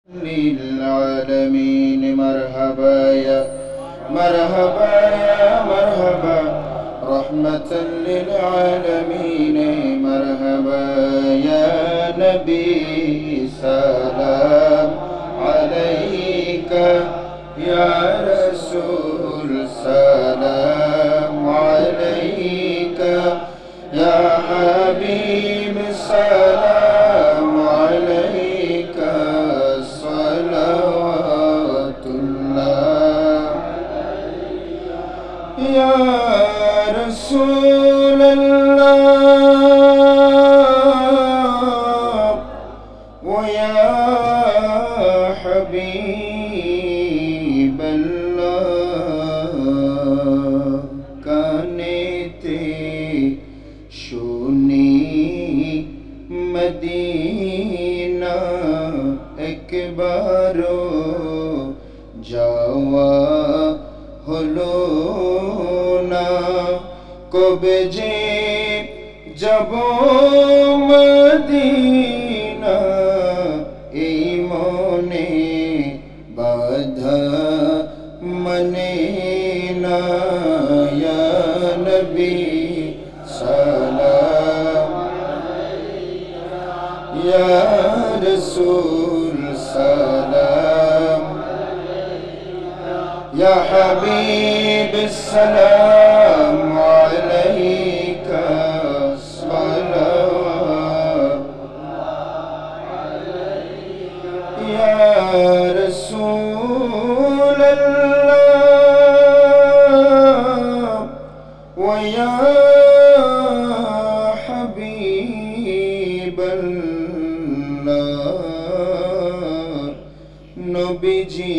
للعالمين مرحبا يا مرحبا يا مرحبا رحمة للعالمين مرحبا يا نبي سلام عليك يا رسول سلام عليك يا حبيب سلام عليك صلوات الله يا رسول الله ويا حبيب الله কানেতে শুনি মদিনা একবারও যাওয়া হলো না কবে যে যাব মদিনা এই মনে বাধা মানে না ইয়া নবী সালাম ইয়া রাসূল সালাম ইয়া হাবিব সালাম আলাইকা সালাওয়াত ইয়া রাসূল আল্লাহ ওয়া ইয়া হাবিব আল্লাহ নবীজি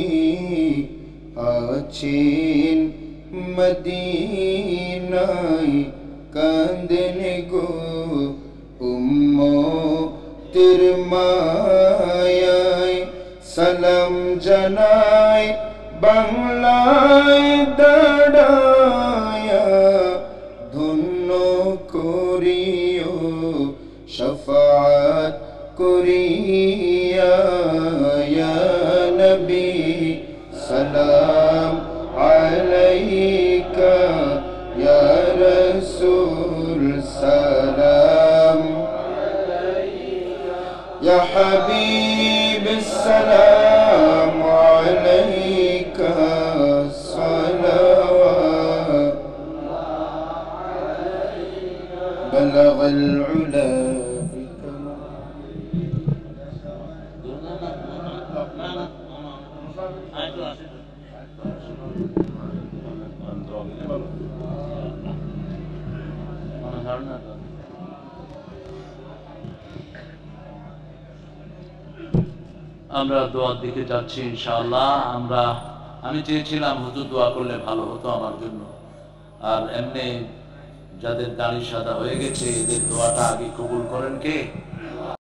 আছেন মদিনায় কাঁদেন গো উম্মতের মায়ায় সালাম জানাই বাংলায় দাঁড়ায়া ধন্য করিও শফাআত করিয়া ইয়া নবী সালাম আলাইকা ইয়া রাসূল সালাম ইয়া হাবিব সালাম আলাইকা সালাওয়াত বালাগাল উলা আমরা দোয়ার দিকে যাচ্ছি ইনশাআল্লাহ। আমি চেয়েছিলাম হুজুর দোয়া করলে ভালো হতো আমার জন্য, আর এমনি যাদের দাড়ি সাদা হয়ে গেছে এদের দোয়াটা আগে কবুল করেন কে?